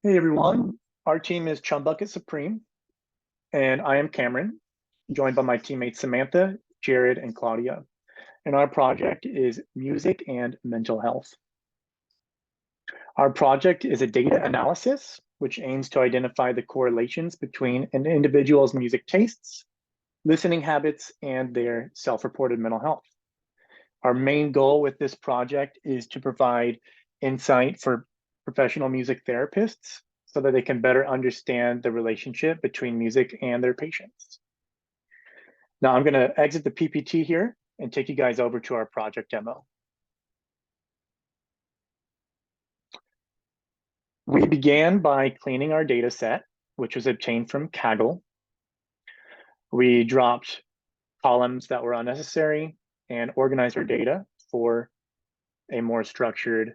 Hey everyone, our team is Chum Supreme, and I am Cameron, joined by my teammates Samantha, Jared, and Claudia. And our project is music and mental health. Our project is a data analysis, which aims to identify the correlations between an individual's music tastes, listening habits, and their self-reported mental health. Our main goal with this project is to provide insight for professional music therapists so that they can better understand the relationship between music and their patients. Now I'm going to exit the PPT here and take you guys over to our project demo. We began by cleaning our data set, which was obtained from Kaggle. We dropped columns that were unnecessary and organized our data for a more structured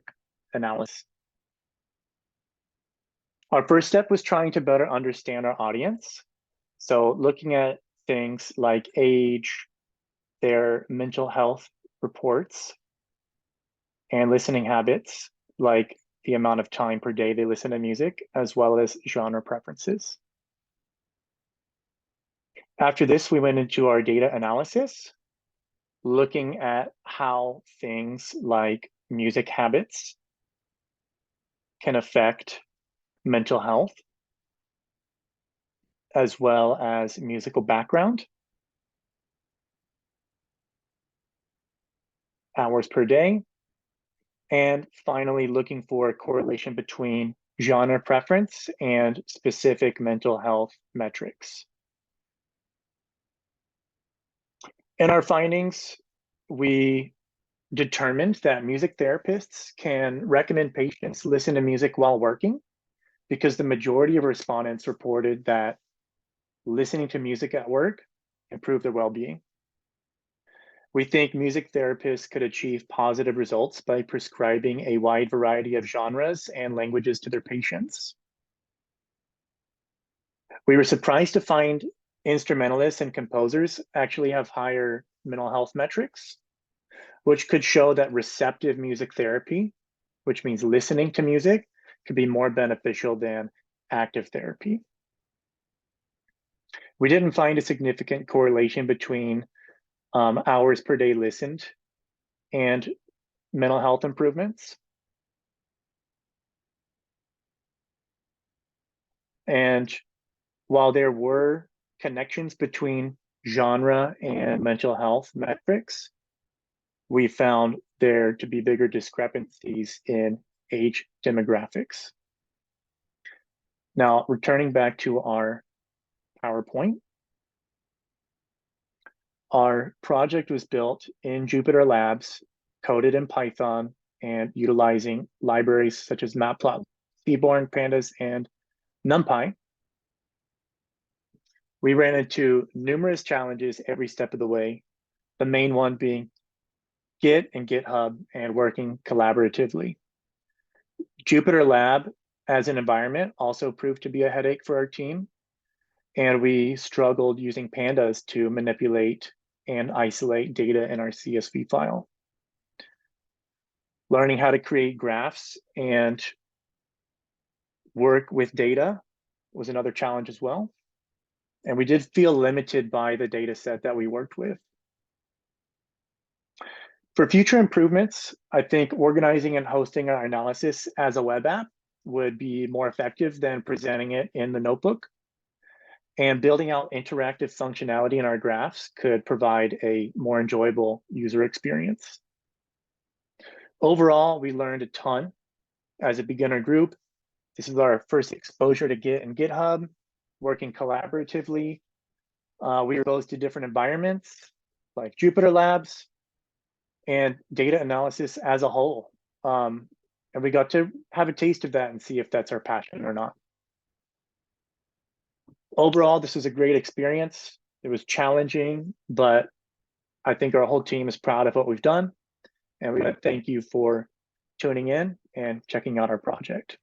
analysis. Our first step was trying to better understand our audience. So looking at things like age, their mental health reports, and listening habits, like the amount of time per day they listen to music, as well as genre preferences. After this, we went into our data analysis, looking at how things like music habits can affect mental health, as well as musical background, hours per day, and finally looking for a correlation between genre preference and specific mental health metrics. In our findings, we determined that music therapists can recommend patients listen to music while working because the majority of respondents reported that listening to music at work improved their well-being. We think music therapists could achieve positive results by prescribing a wide variety of genres and languages to their patients. We were surprised to find instrumentalists and composers actually have higher mental health metrics, which could show that receptive music therapy, which means listening to music, could be more beneficial than active therapy. We didn't find a significant correlation between hours per day listened and mental health improvements. And while there were connections between genre and mental health metrics, we found there to be bigger discrepancies in age demographics. Now, returning back to our PowerPoint, our project was built in Jupyter Labs, coded in Python, and utilizing libraries such as Matplotlib, Seaborn, Pandas, and NumPy. We ran into numerous challenges every step of the way, the main one being Git and GitHub and working collaboratively. Jupyter Lab as an environment also proved to be a headache for our team, and we struggled using pandas to manipulate and isolate data in our CSV file. Learning how to create graphs and work with data was another challenge as well. And we did feel limited by the data set that we worked with. For future improvements, I think organizing and hosting our analysis as a web app would be more effective than presenting it in the notebook. And building out interactive functionality in our graphs could provide a more enjoyable user experience. Overall, we learned a ton as a beginner group. This is our first exposure to Git and GitHub, working collaboratively. We were exposed to different environments like Jupyter Labs and data analysis as a whole. And we got to have a taste of that and see if that's our passion or not. Overall, this was a great experience. It was challenging, but I think our whole team is proud of what we've done. And we want to thank you for tuning in and checking out our project.